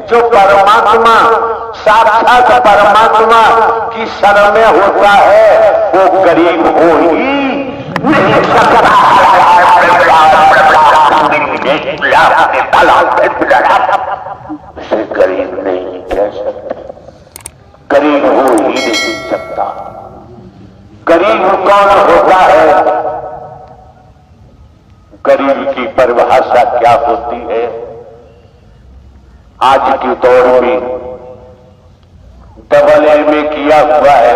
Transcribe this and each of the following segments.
जो परमात्मा साक्षात परमात्मा की शरण में होता है वो गरीब हो ही नहीं सकता। उसे गरीब नहीं कह सकता, गरीब हो ही नहीं सकता। गरीब कौन होता है? गरीब की परिभाषा क्या होती है? आज के दौर में डबल एमए किया हुआ है,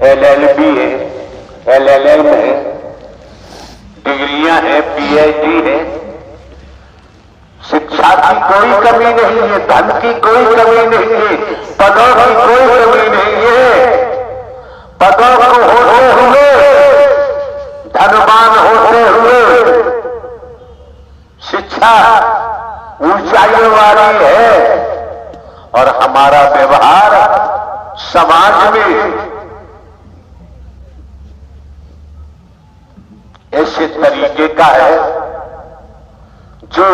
एलएलबी है, एलएलएम है, डिग्रियां हैं, पीएचडी है। शिक्षा की कोई कमी नहीं है, धन की कोई कमी नहीं है, पदों की कोई कमी नहीं है। पदों को होते हुए, धनवान होते हुए शिक्षा ऊंचाइयों वाली है और हमारा व्यवहार समाज में ऐसे तरीके का है जो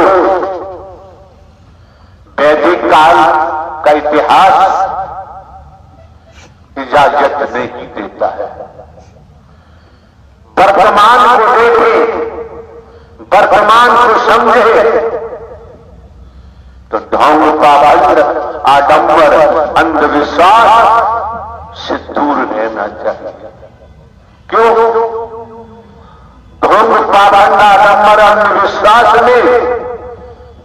वैदिक काल का इतिहास इजाजत नहीं देता है। वर्तमान को देखे, वर्तमान को समझे तो ढोंग पाबंद, आडंबर, अंधविश्वास से दूर रहना चाहिए। क्यों? ढोंग पाबंद, आडंबर, अंधविश्वास में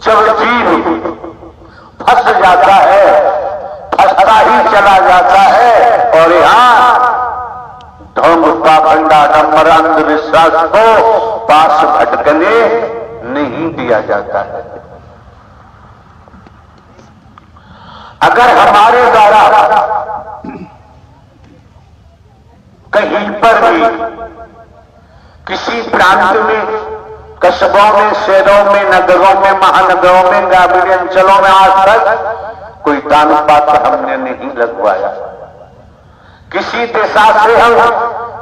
जब जीव फंस जाता है, फंसता ही चला जाता है और यहां ढोंग पाबंद, आडंबर, अंधविश्वास को पास भटकने नहीं दिया जाता है। अगर हमारे द्वारा कहीं पर भी किसी प्रांत में, कस्बों में, शहरों में, नगरों में, महानगरों में, ग्रामीण अंचलों में आज तक कोई दान पात्र हमने नहीं लगवाया। किसी दिशा से हम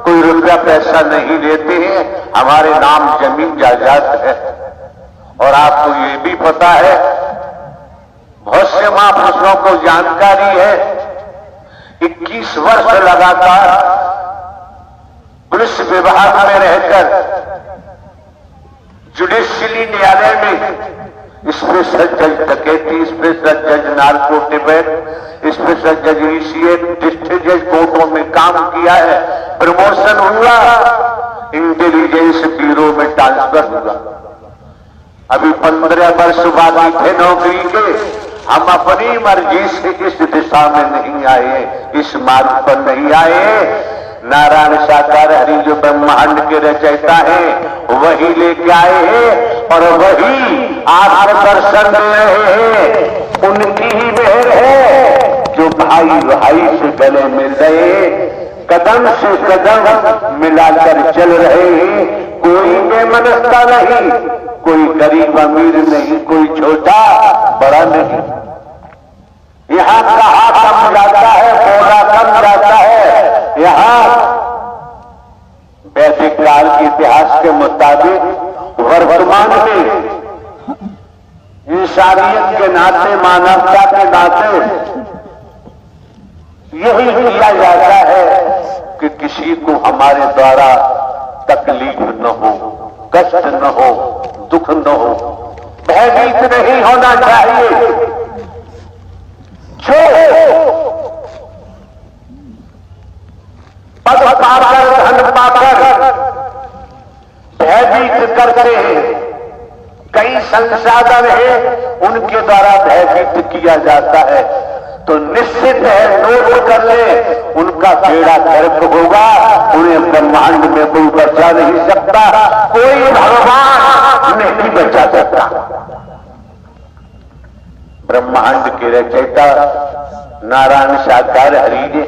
कोई रुपया पैसा नहीं लेते हैं, हमारे नाम जमीन जायदाद है। और आपको ये भी पता है, बहुत से महापुरुषों को जानकारी है, 21 वर्ष लगातार पुलिस विभाग में रहकर जुडिशियली न्यायालय में स्पेशल जज डकैती, स्पेशल जज नार्को टिबेट, स्पेशल जज ईसीएट, डिस्ट्रिक्ट जज कोर्टों में काम किया है। प्रमोशन हुआ, इंटेलिजेंस ब्यूरो में ट्रांसफर हुआ। अभी 15 वर्ष बाकी थे नौकरी के। हम अपनी मर्जी से इस दिशा में नहीं आए, इस मार्ग पर नहीं आए। नारायण साकार हरि जो ब्रह्मांड के रचयिता है वही लेके आए हैं और वही आपको दर्शन दे रहे हैं। उनकी ही मेहर है जो भाई भाई से गले मिल रहे, कदम से कदम मिलाकर चल रहे हैं। कोई बेमनस्ता नहीं, कोई गरीब अमीर नहीं, कोई छोटा बड़ा नहीं। यहां कहा कम जाता है, बोला कम जाता है। यहां वैदिक काल के इतिहास के मुताबिक वर्तमान में इंसानियत के नाते, मानवता के नाते यही किया जाता है कि किसी को हमारे द्वारा तकलीफ न हो, कष्ट न हो, दुख न हो, भयभीत नहीं होना चाहिए। जो पद पाकर, धन पाकर भयभीत करते हैं, कई संसाधन है उनके द्वारा भयभीत किया जाता है, तो निश्चित है, नोट कर ले, उनका बेड़ा गर्क होगा। उन्हें ब्रह्मांड में कोई बचा नहीं सकता, कोई भगवान नहीं बचा सकता। ब्रह्मांड के रचयिता नारायण साकार हरि ने,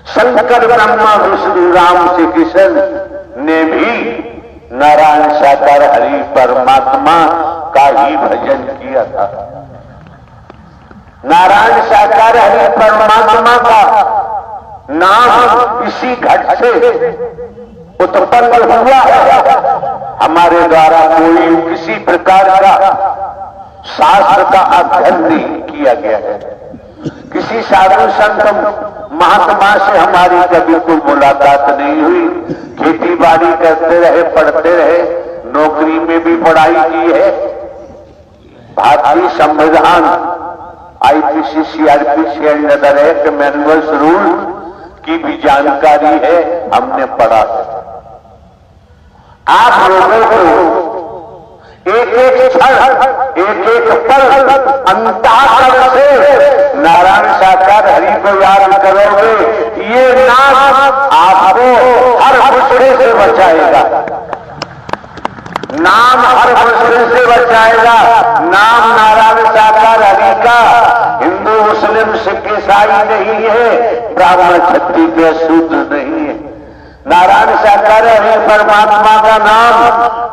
शंकर ब्रह्मा विष्णु राम श्री कृष्ण ने भी नारायण साकार हरि परमात्मा का ही भजन किया था। नारायण साकार हरि परमात्मा का नाम इसी घट से उत्पन्न हुआ है। हमारे द्वारा कोई किसी प्रकार का शास्त्र का अध्ययन नहीं किया गया है। किसी साधु संत महात्मा से हमारी कभी कोई मुलाकात नहीं हुई। खेती बाड़ी करते रहे, पढ़ते रहे, नौकरी में भी पढ़ाई की है। भारतीय संविधान, IPC, CrPC and other act, manuals, rule की भी जानकारी है, हमने पढ़ा है। आप लोगों को एक एक क्षण, एक एक पल अंतःकरण से नारायण साकार हरि को याद करोगे, ये नाम आपको हर मुश्किल से बचाएगा। नाम हर मुश्किल से बचाएगा। नाम नारायण साकार हरि का हिंदू, मुस्लिम, सिख, ईसाई नहीं है, ब्राह्मण, क्षत्रिय, शूद्र नहीं है। नारायण साकार हरि परमात्मा का नाम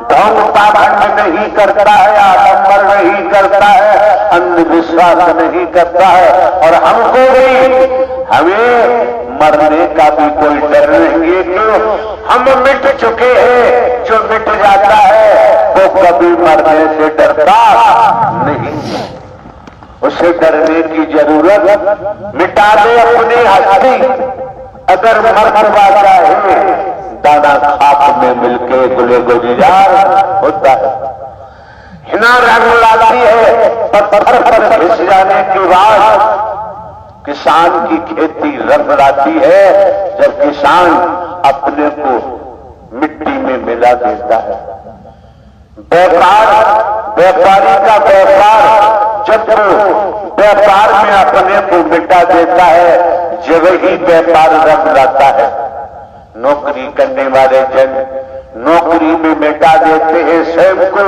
ढोंग पाखंड नहीं करता है, आडंबर नहीं करता है, अंधविश्वास नहीं करता है। और हमको भी, हमें मरने का भी कोई डर नहीं है। क्यों? हम मिट चुके हैं। जो मिट जाता है वो कभी मरने से डरता नहीं। उसे डरने की जरूरत, मिटा दे अपनी हस्ती। अगर मरवा चाहे दाना खाक में मिलके गुले गुजार होता है। हिना रंग लाती है, पत्थर पर घिस जाने के बाद किसान की खेती रंग लाती है, जब किसान अपने को मिट्टी में मिला देता है। व्यापारी का व्यापार जब व्यापार में अपने को मिटा देता है, जब ही व्यापार रंग लाता है। नौकरी करने वाले जन नौकरी में मिटा देते हैं स्वयं को,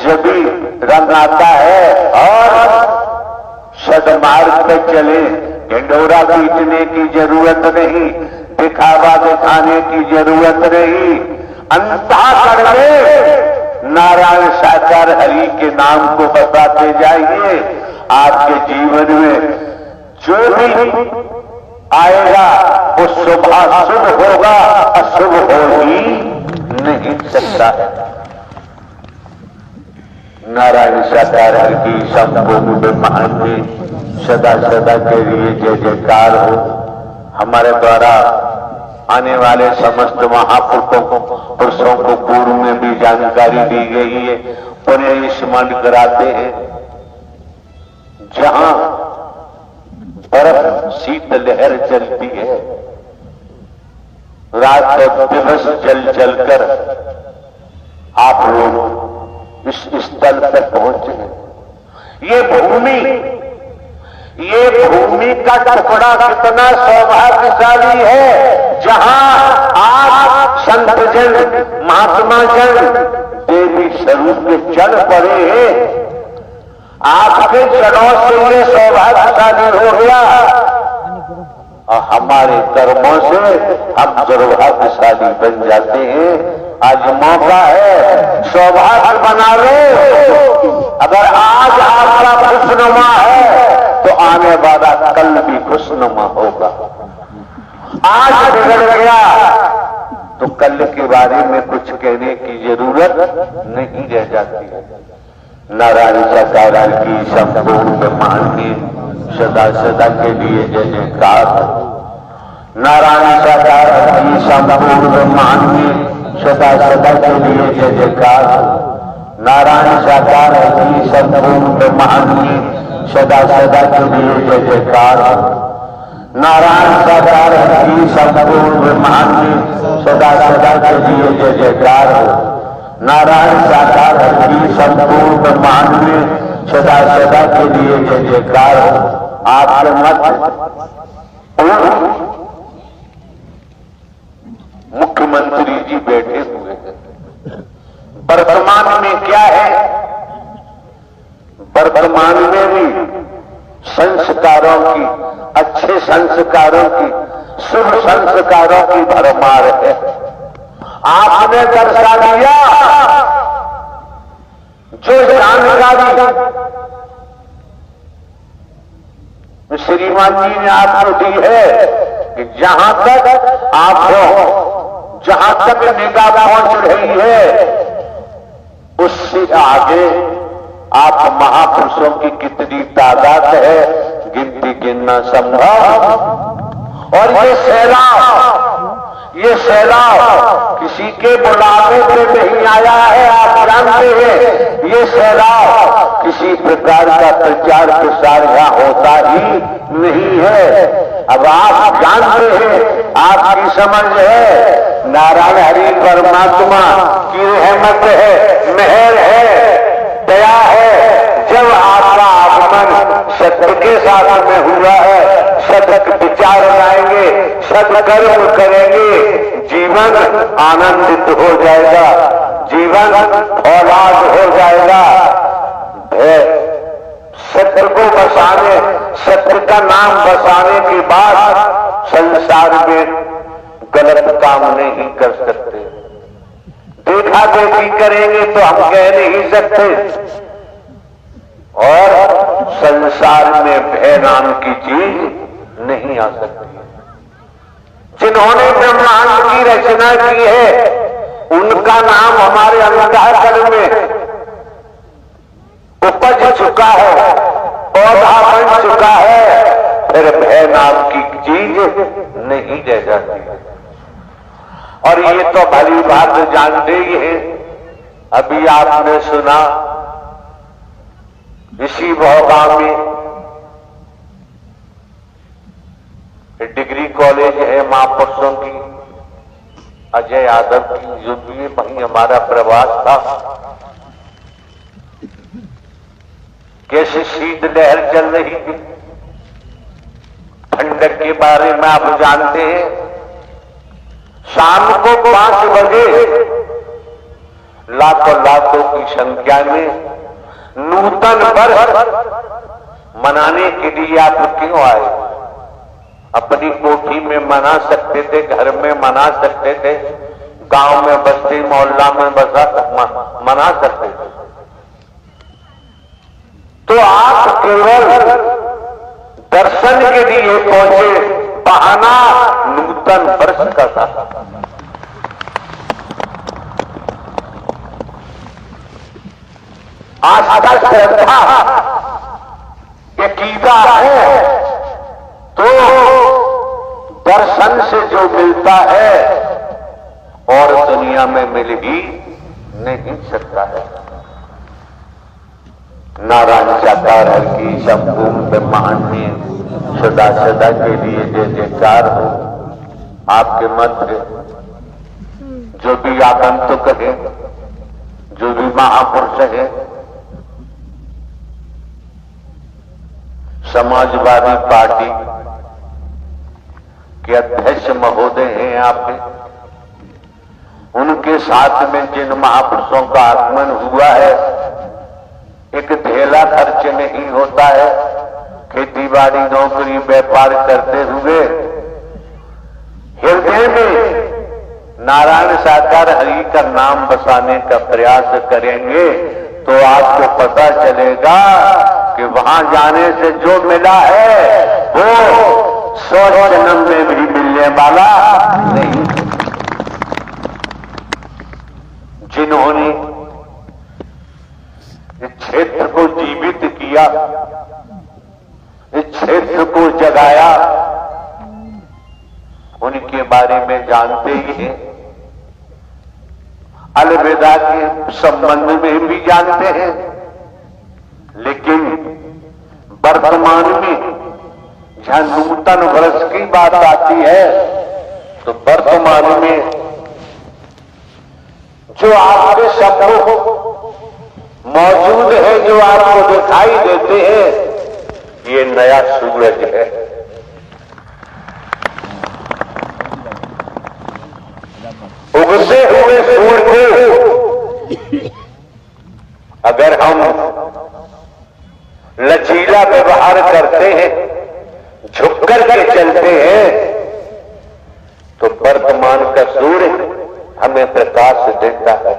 जब ही रंग आता है। और सदमार्ग पे चले, ढिंडोरा पीटने की जरूरत नहीं, दिखावा दिखाने की जरूरत नहीं। अंतःकरण में नारायण साकार हरि के नाम को बताते जाइए। आपके जीवन में जो भी आएगा वो शुभ होगा, अशुभ हो ही नहीं सकता है। नारायण साकार हरि की संपूर्ण ब्रह्मांड में सदा सदा के लिए जय जयकार हो। हमारे द्वारा आने वाले समस्त महापुरुषों को पूर्व में भी जानकारी दी गई है, उन्हें स्मरण कराते हैं। जहां बर्फ शीत लहर चलती है, रात और दिवस जल जलकर आप लोग इस स्थल पर पहुंचे हैं। ये भूमि का टुकड़ा कितना सौभाग्यशाली है, जहां आप संत जन, महात्मा जन देवी स्वरूप के चढ़ पड़े हैं। आपके चरणों से ये सौभाग्यशाली हो गया और हमारे कर्मों से हम दुर्भाग्यशाली बन जाते हैं। आज मौका है, सौभाग्य बना लो। अगर आज आपका खुशनुमा है तो आने वाला कल भी खुशनुमा होगा। आज बिगड़ गया तो कल के बारे में कुछ कहने की जरूरत नहीं रह जाती है। नारायण साकार की संपूर्ण ब्रह्मांड की सदा सदा के लिए जय जयकार। नारायण साकार की संपूर्ण ब्रह्मांड की सदा सदा के लिए जय जयकार। नारायण साकार की संपूर्ण ब्रह्मांड की सदा सदा के लिए जय जयकार। नारायण साकार की संपूर्ण ब्रह्मांड की सदा सदा के लिए जय जयकार। नारायण साकार की संपूर्ण ब्रह्मांड में सदा सदा के लिए जय जयकार। आपके मत मुख्यमंत्री जी बैठे हुए हैं। वर्तमान में क्या है? वर्तमान में भी संस्कारों की, अच्छे संस्कारों की, शुभ संस्कारों की भरमार है। आपने दर्शा दिया जो जानकारी श्रीमान जी ने आपको दी है कि जहां तक आपको, जहां तक निगाह पहुंच रही है, उससे आगे आप महापुरुषों की कितनी तादाद है, गिनती गिनना संभव। और ये सैलाब किसी के बुलावे पे नहीं आया है, आप जानते हैं। ये सैलाब किसी प्रकार का प्रचार प्रसार यहाँ होता ही नहीं है। अब आप जानते हैं, आपकी समझ है, नारायण हरि परमात्मा की रहमत है, मेहर है, दया है। जब आपका आगमन सत्य के साथ में हुआ है, सत्य विचार लाएंगे, सत्कर्म करेंगे, जीवन आनंदित हो जाएगा, जीवन औलाद हो जाएगा। सत्य को बसाने, सत्य का नाम बसाने के बाद संसार में गलत काम नहीं कर सकते। देखा देखी करेंगे तो हम कह नहीं सकते। और संसार में भय नाम की चीज नहीं आ सकती। जिन्होंने ब्रह्मांड की रचना की है, उनका नाम हमारे अंतःकरण में उपज चुका है, पौधा बन चुका है, फिर भय नाम की चीज नहीं रह जाती। और ये तो भली बात जानते ही हैं। अभी आपने सुना इसी भोपाल में डिग्री कॉलेज है महापुरुषों की, अजय यादव की, जो भी वहीं हमारा प्रवास था। कैसे शीत लहर चल रही थी, ठंडक के बारे में आप जानते हैं। शाम को 5 बजे लाखों की संख्या में नूतन वर्ष मनाने के लिए आप क्यों आए? अपनी कोठी में मना सकते थे, घर में मना सकते थे, गांव में, बस्ती मोहल्ला में मना सकते थे। तो आप केवल दर्शन के लिए पहुंचे, बहाना नूतन वर्ष का था। आस्था श्रद्धा अकीदा है तो दर्शन से जो मिलता है और दुनिया में मिल ही नहीं सकता है। नारायण साकार हर की संपूर्ण ब्रह्मांड में सदा सदा के लिए जय जयकार हो। आपके मंत्र जो भी आगंतुक है, जो भी महापुरुष है, समाजवादी पार्टी के अध्यक्ष महोदय हैं आपके, उनके साथ में जिन महापुरुषों का आगमन हुआ है, एक ढेला खर्च नहीं होता है। खेती बाड़ी नौकरी व्यापार करते हुए हृदय में नारायण साकार हरि का नाम बसाने का प्रयास करेंगे तो आपको पता चलेगा कि वहां जाने से जो मिला है वो 100 जन्म में भी मिलने वाला नहीं। जिन्होंने इस क्षेत्र को जीवित किया, इस क्षेत्र को जगाया, उनके बारे में जानते ही हैं। अलविदा के संबंध में भी जानते हैं। लेकिन वर्तमान में जहां नूतन वर्ष की बात आती है तो वर्तमान में जो आपके शब्दों मौजूद है, जो आपको दिखाई देते हैं, ये नया सूरज है। उगते हुए सूर्य को अगर हम लचीला व्यवहार करते हैं, झुककर के चलते हैं, तो वर्तमान का सूर्य हमें प्रकाश देता है,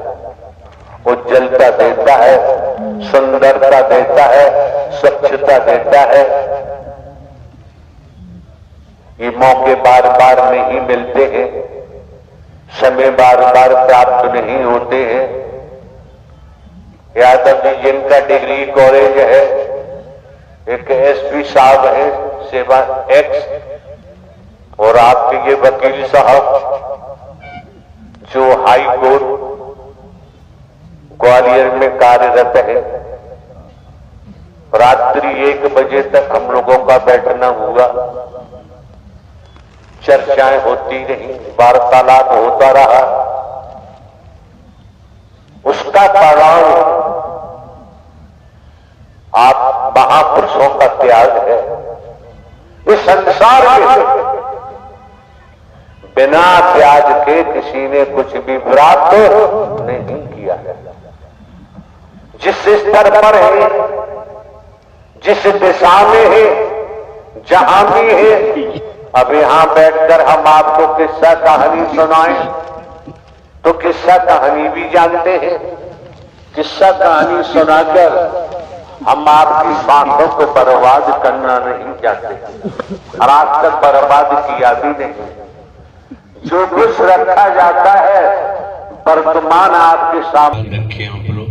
उज्जवलता देता है, सुंदरता देता है, स्वच्छता देता है। ये मौके बार बार नहीं मिलते हैं, समय बार बार प्राप्त नहीं होते हैं। यादव जी जिनका डिग्री कॉलेज है, एक एसपी साहब है सेवा एक्स, और आपके ये वकील साहब जो हाई कोर्ट ग्वालियर में कार्यरत है। रात्रि 1 बजे तक हम लोगों का बैठना हुआ, चर्चाएं होती रही, वार्तालाप होता रहा। उसका परिणाम आप महापुरुषों का त्याग है। इस संसार में बिना त्याग के किसी ने कुछ भी प्राप्त नहीं किया है। जिस स्तर पर है, जिस दिशा में है, जहां भी है, अब यहां बैठकर हम आपको किस्सा कहानी सुनाएं तो किस्सा कहानी भी जानते हैं। किस्सा कहानी सुनाकर हम आपकी सांसों को बर्बाद करना नहीं चाहते और आज तक बर्बाद किया भी नहीं। जो कुछ रखा जाता है वर्तमान आपके सामने रखे आप लोग।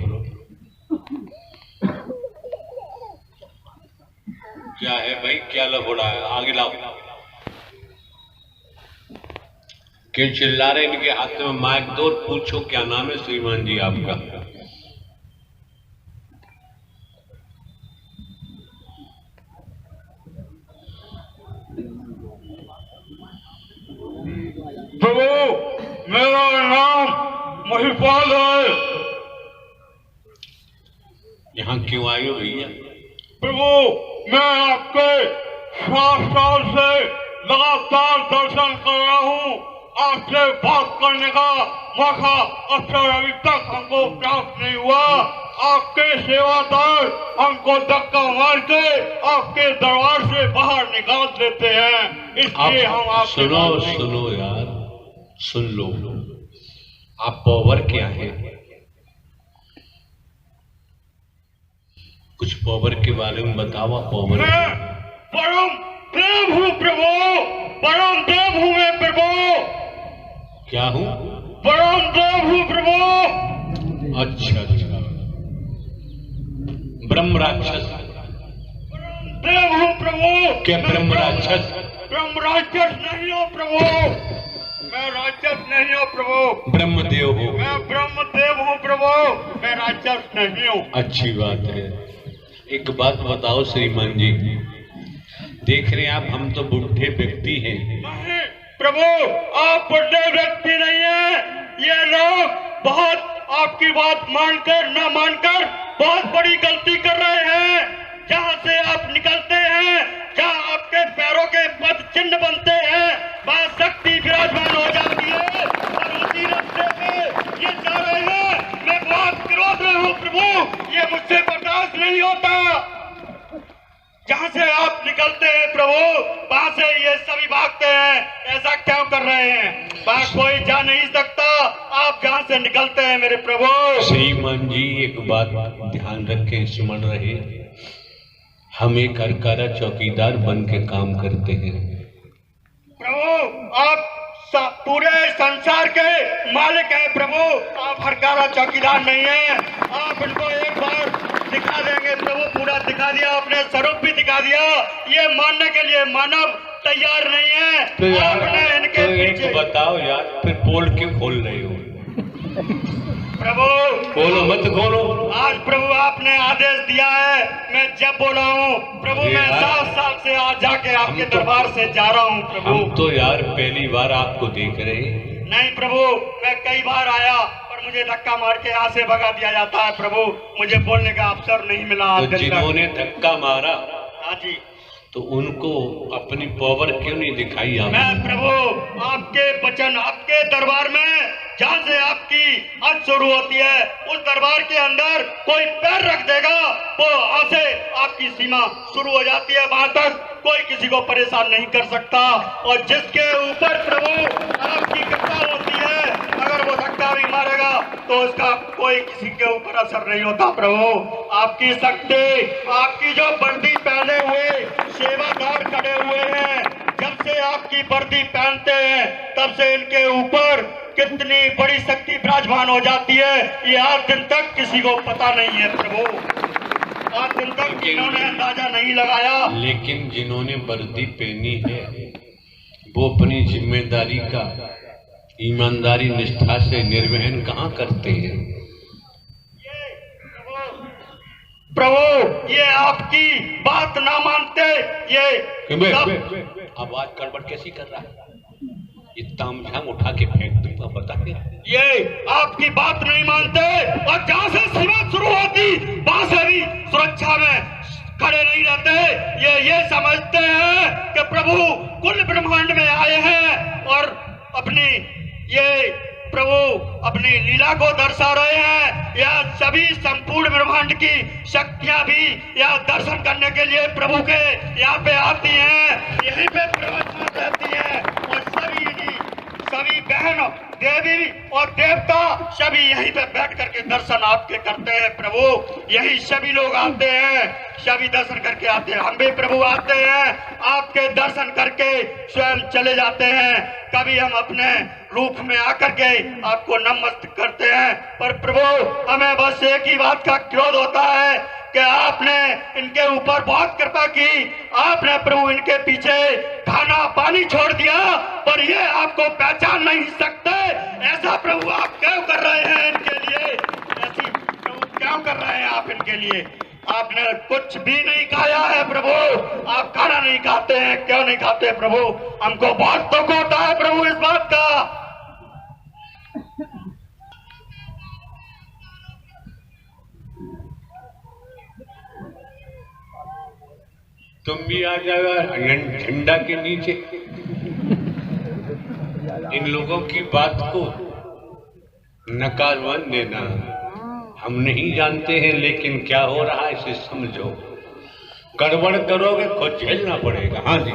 क्या है भाई, क्या लफड़ा है? आगे लाओ। क्यों चिल्ला रहे? इनके हाथ में माइक दो, पूछो क्या नाम है श्रीमान जी आपका? प्रभु, मेरा नाम महिपाल है। यहाँ क्यों आए हो भैया? प्रभु, मैं आपके 7 साल से लगातार दर्शन कर रहा हूँ। आपसे बात करने का मौका अक्सर अभी तक हमको प्राप्त नहीं हुआ। आपके सेवादार हमको धक्का मार के आपके दरबार से बाहर निकाल देते हैं, इसलिए हम आपसे सुनो यार, सुन लो। आप पावर क्या है? कुछ पावर के बारे में बताओ। पावर मैं परम देव हूँ प्रभु, परम देव हूँ मैं प्रभु। क्या हूँ? परम देव हूँ प्रभु। अच्छा, ब्रह्म राक्षस देव हूँ प्रभु। क्या ब्रह्म राक्षस? ब्रह्म राक्षस नहीं हो प्रभु, मैं राक्षस नहीं हूँ प्रभु। ब्रह्मदेव हो? मैं ब्रह्म देव हूँ प्रभु, मैं राक्षस नहीं हूँ। अच्छी बात है। एक बात बताओ श्रीमान जी, देख रहे हैं आप, हम तो बुढ़े व्यक्ति हैं। नहीं प्रभु, आप बुढ़े व्यक्ति नहीं है। ये लोग बहुत आपकी बात मानकर न मानकर बहुत बड़ी गलती कर रहे हैं। जहाँ से आप निकलते हैं, जहाँ आपके पैरों के पद चिन्ह बनते हैं, वहाँ शक्ति विराजमान हो जाती है और उसी रास्ते पे ये जा रहे हैं। मैं बहुत विरोध में हूँ प्रभु, ये मुझसे बर्दाश्त नहीं होता। जहाँ से आप निकलते हैं प्रभु, वहाँ से ये सभी भागते हैं। ऐसा क्यों कर रहे हैं? वहाँ कोई जा नहीं सकता, आप जहाँ से निकलते हैं मेरे प्रभु। श्रीमान जी एक बात ध्यान रखें, स्मरण रहे, हम एक हरकारा चौकीदार बन के काम करते हैं। प्रभु, आप पूरे संसार के मालिक हैं प्रभु, आप हरकारा चौकीदार नहीं है। आप इनको एक बार दिखा देंगे प्रभु, पूरा दिखा दिया, अपने स्वरूप भी दिखा दिया। ये मानने के लिए मानव तैयार नहीं है। तो यार, आपने इनके तो एक पीछे बताओ यार, फिर पोल क्यों खोल रहे हो? प्रभु खोलो मत खोलो। आज प्रभु आपने आदेश दिया है, मैं जब बोला हूँ प्रभु, मैं 7 साल से आज जाके आपके दरबार से जा रहा हूँ प्रभु। हम तो यार पहली बार आपको देख रहे हैं। नहीं प्रभु, मैं कई बार आया और मुझे धक्का मार के यहाँ से भगा दिया जाता है प्रभु, मुझे बोलने का अवसर नहीं मिला। तो जिन्होंने धक्का मारा, हाँ जी, तो उनको अपनी पावर क्यों नहीं दिखाई आपने? मैं प्रभु आपके वचन, आपके दरबार में जहाँ से आपकी हद शुरू होती है, उस दरबार के अंदर कोई पैर रख देगा वो वहाँ से आपकी सीमा शुरू हो जाती है, वहां तक कोई किसी को परेशान नहीं कर सकता। और जिसके ऊपर प्रभु आपकी कृपा होती है, अगर वो धक्का भी मारेगा तो उसका कोई किसी के ऊपर असर नहीं होता प्रभु। आपकी शक्ति, आपकी जो वर्दी पहने हुए सेवादार खड़े हुए हैं, जब से आपकी वर्दी पहनते हैं तब से इनके ऊपर कितनी बड़ी शक्ति विराजमान हो जाती है, ये आज दिन तक किसी को पता नहीं है प्रभु। आज दिन तक इन्होंने अंदाजा नहीं लगाया। लेकिन जिन्होंने वर्दी पहनी है वो अपनी जिम्मेदारी का ईमानदारी निष्ठा से निर्वहन कहाँ करते हैं? प्रभु ये आपकी बात ना मानते, ये आवाज गड़बड़ कैसी कर रहा है? ये तामझाम उठा के फेंक दूंगा, बता के। ये आपकी बात नहीं मानते और जहाँ से सीमा शुरू होती वहां से भी सुरक्षा में खड़े नहीं रहते। ये समझते हैं कि प्रभु कुल ब्रह्मांड में आए हैं और अपनी प्रभु अपनी लीला को दर्शा रहे हैं। यह सभी संपूर्ण ब्रह्मांड की शक्तियां भी यह दर्शन करने के लिए प्रभु के यहाँ पे आती हैं, यहीं पे प्रवचन रहती हैं और सभी बहन देवी और देवता सभी यहीं पे बैठ करके दर्शन आपके करते हैं प्रभु। यही सभी लोग आते हैं, सभी दर्शन करके आते हैं। हम भी प्रभु आते हैं, आपके दर्शन करके स्वयं चले जाते हैं। कभी हम अपने रूप में आकर के आपको नमस्कार करते हैं, पर प्रभु हमें बस एक ही बात का क्रोध होता है कि आपने इनके ऊपर बहुत कृपा की, आपने प्रभु इनके पीछे खाना पानी छोड़ दिया, पर ये आपको पहचान नहीं सकते। ऐसा प्रभु आप क्यों कर रहे हैं इनके लिए? ऐसी प्रभु क्यों कर रहे हैं आप इनके लिए? आपने कुछ भी नहीं खाया है प्रभु, आप खाना नहीं खाते हैं, क्यों नहीं खाते प्रभु? हमको बहुत दुख होता है प्रभु इस बात का। तुम भी आ जाओ झंडा के नीचे। इन लोगों की बात को नकारवन देना। हम नहीं जानते हैं, लेकिन क्या हो रहा है इसे समझो। गड़बड़ करोगे खुद झेलना पड़ेगा। हाँ जी,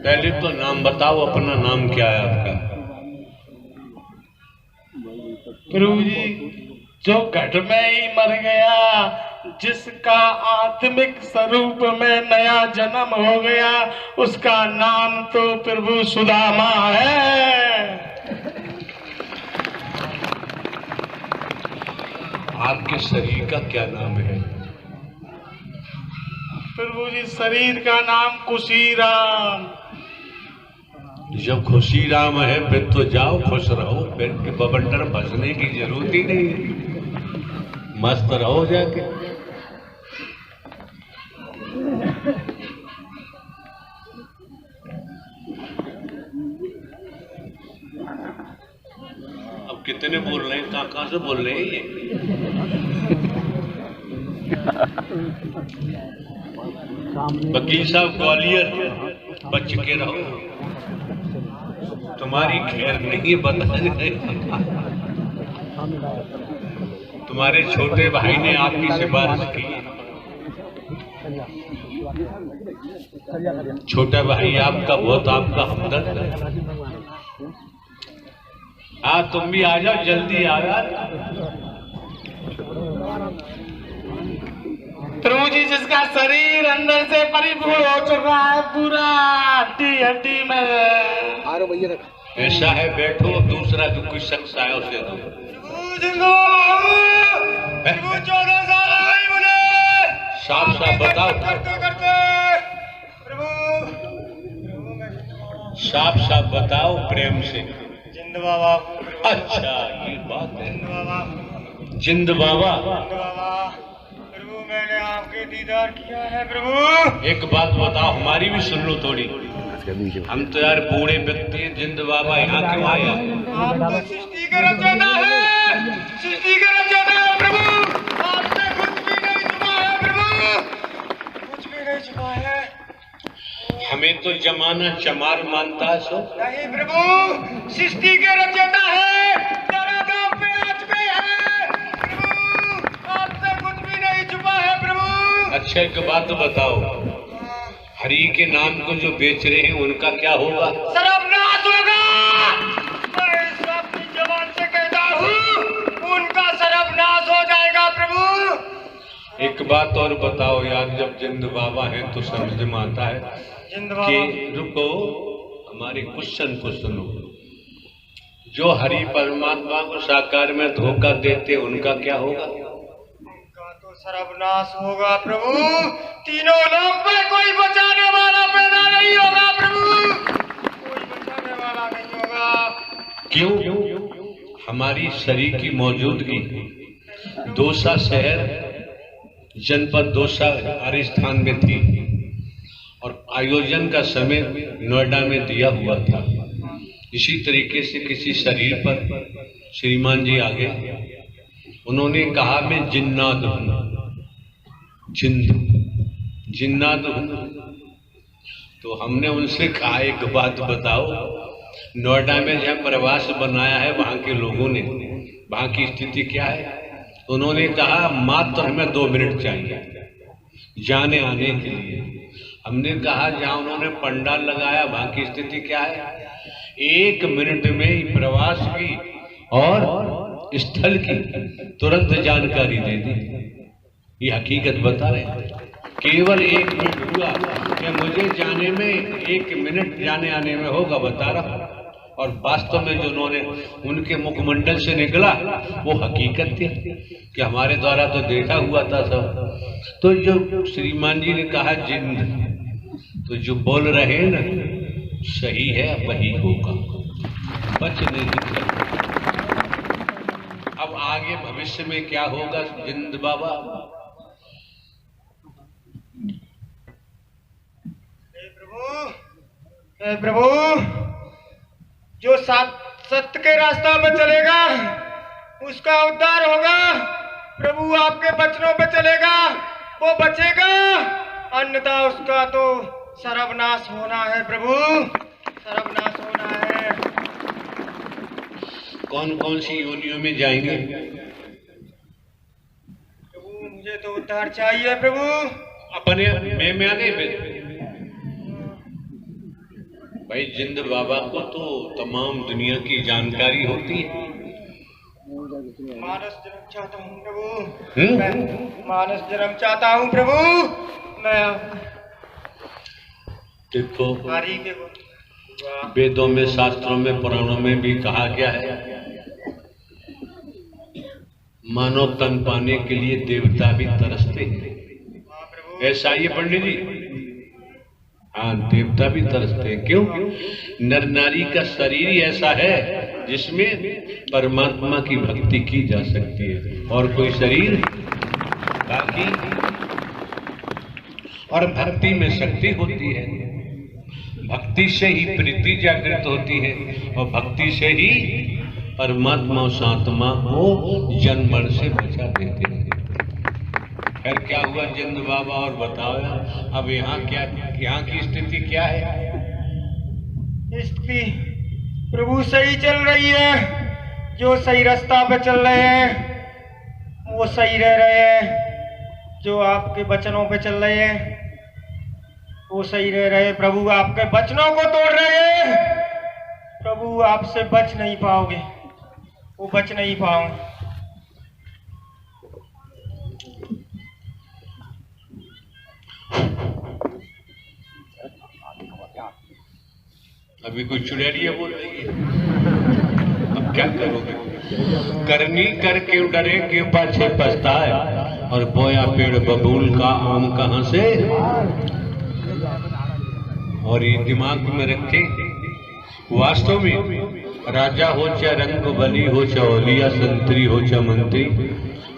पहले तो नाम बताओ, अपना नाम क्या है आपका? प्रभु जी, जो घट में ही मर गया, जिसका आत्मिक स्वरूप में नया जन्म हो गया, उसका नाम तो प्रभु सुदामा है। आपके शरीर का क्या नाम है? प्रभु जी, शरीर का नाम कुशीराम। जब खुशी राम है फिर तो जाओ, खुश रहो, पेट के बवंडर बसने की जरूरत ही नहीं है। मस्त रहो जाके। अब कितने बोल रहे हैं? कहाँ से बोल रहे हैं ये? वकील साहब ग्वालियर, बच के रहो, तुम्हारी खैर नहीं बताने। तुम्हारे छोटे भाई ने आपकी सिफारिश की। छोटा भाई आपका बहुत आपका हमदर्द है। हाँ, तुम भी आ जाओ, जल्दी आ जाओ। प्रभु जी, जिसका शरीर अंदर से परिपूर्ण हो चुका है, पूरा हड्डी हड्डी में। ऐसा है, बैठो। दूसरा जो कोई शख्स आया उसे दो। 14 साल आए मुझे। साफ साफ बताओ, साफ साफ बताओ, प्रेम से। जिंद बाबा। अच्छा, ये बात है। जिंद बाबा। प्रभु, मैंने आपके दीदार किया है प्रभु। एक बात बताओ, हमारी भी सुन लो थोड़ी। हम तो यार बूढ़े व्यक्ति हैं। जिंद बाबा यहाँ क्यों आया? आप तो सृष्टि का रचना है, सृष्टि का रचना है प्रभु। आपने कुछ भी नहीं छुपा है प्रभु, कुछ भी नहीं छुपा है। हमें तो जमाना चमार मानता है। सो नहीं प्रभु, सृष्टि के रचना है, तेरा नाम पे आज पे है प्रभु। आपसे कुछ भी नहीं छुपा है प्रभु। अच्छा, एक बात बताओ, हरि के नाम को जो बेच रहे हैं उनका क्या होगा? सर्वनाश होगा। मैं इस अपनी जबान से कहता हूँ, एक बात और बताओ यार, जब जिंद बाबा हैं तो समझ में आता है कि रुको, हमारे क्वेश्चन को सुनो। जो हरि परमात्मा को साकार में धोखा देते उनका क्या होगा? उनका तो सर्वनाश होगा प्रभु। तीनों लोक में कोई बचाने वाला पैदा नहीं होगा प्रभु, कोई बचाने वाला नहीं होगा। क्यों? हमारी शरीर की मौजूदगी दौसा शहर जनपद दौसा राजस्थान में थी और आयोजन का समय नोएडा में दिया हुआ था। इसी तरीके से किसी शरीर पर श्रीमान जी आ गए, उन्होंने कहा मैं जिन्नात हूं, जिन्नात हूं। तो हमने उनसे कहा एक बात बताओ, नोएडा में जब प्रवास बनाया है वहां के लोगों ने, वहां की स्थिति क्या है? उन्होंने कहा मात्र हमें 2 मिनट चाहिए जाने आने के लिए। हमने कहा जहां उन्होंने पंडाल लगाया वहां की स्थिति क्या है? 1 मिनट में ही प्रवास की और स्थल की तुरंत जानकारी दे दी। ये हकीकत बता रहे हैं। केवल 1 मिनट हुआ कि मुझे जाने में 1 मिनट जाने आने में होगा, बता रहा। और वास्तव में जो उन्होंने उनके मुखमंडल से निकला वो हकीकत थी कि हमारे द्वारा तो देखा हुआ था सब। तो जो श्रीमान जी ने कहा जिंद, तो जो बोल रहे हैं ना सही है, वही होगा, बच नहीं सकता। अब आगे भविष्य में क्या होगा जिंद बाबा? प्रभु जो सत्य के रास्ता में चलेगा उसका उद्धार होगा प्रभु, आपके वचनों पे चलेगा वो बचेगा, अन्यथा उसका तो सर्वनाश होना है प्रभु, सर्वनाश होना है। कौन कौन सी योनियों में जाएंगे प्रभु? मुझे तो उद्धार चाहिए प्रभु। अपने में आने पे भाई जिंद बाबा को तो तमाम दुनिया की जानकारी होती है। मानस जन्म चाहता हूँ प्रभु, मैं मानस जन्म चाहता हूँ प्रभु। मैं देखो हरि के वेदों में, शास्त्रों में, पुराणों में भी कहा गया है मानव तन पाने के लिए देवता भी तरसते हैं। ऐसा ही है पंडित जी? हाँ, देवता भी तरसते हैं। क्यों? नर नारी का शरीर ही ऐसा है जिसमें परमात्मा की भक्ति की जा सकती है, और कोई शरीर बाकी। और भक्ति में शक्ति होती है, भक्ति से ही प्रीति जागृत होती है, और भक्ति से ही परमात्मा उस आत्मा को जन्म मरण से बचा देते हैं। फिर क्या हुआ जिंद बाबा, और बताओ अब यहाँ क्या, यहाँ की स्थिति क्या है? स्थिति प्रभु सही चल रही है, जो सही रास्ता पे चल रहे हैं वो सही रह रहे हैं, जो आपके वचनों पे चल रहे हैं वो सही रह रहे हैं प्रभु। आपके वचनों को तोड़ रहे हैं प्रभु, आपसे बच नहीं पाओगे, वो बच नहीं पाओगे। अभी कोई चुड़ैलिया बोल रही है, अब क्या करोगे? करनी करके डरे के पाछे पछताए, और बोया पेड़ बबूल का आम कहां से। और ये दिमाग में रखे, वास्तव में राजा हो चाहे रंग बली हो, चाहे औलिया संतरी हो, चाहे मंत्री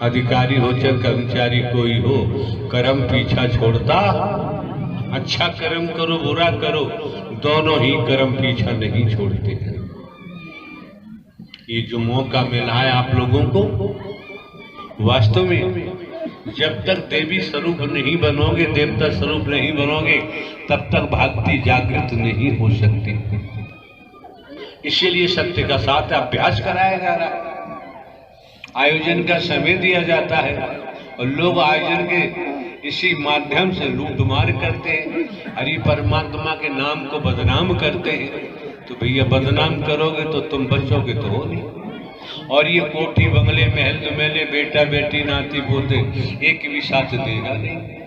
अधिकारी हो, चाहे कर्मचारी कोई हो, कर्म पीछा छोड़ता। अच्छा कर्म करो बुरा करो, दोनों ही कर्म पीछा नहीं छोड़ते हैं। ये जो मौका मिला है आप लोगों को, वास्तव में जब तक देवी स्वरूप नहीं बनोगे, देवता स्वरूप नहीं बनोगे, तब तक भक्ति जागृत नहीं हो सकती। इसीलिए सत्य का साथ अभ्यास कराया जा रहा है, आयोजन का समय दिया जाता है, और लोग आयोजन के इसी माध्यम से लूटमार करते हैं, हरि परमात्मा के नाम को बदनाम करते हैं। तो भैया बदनाम करोगे तो तुम बचोगे तो हो नहीं। और ये कोठी बंगले महल मेले बेटा बेटी नाती पोते एक भी साथ देगा नहीं।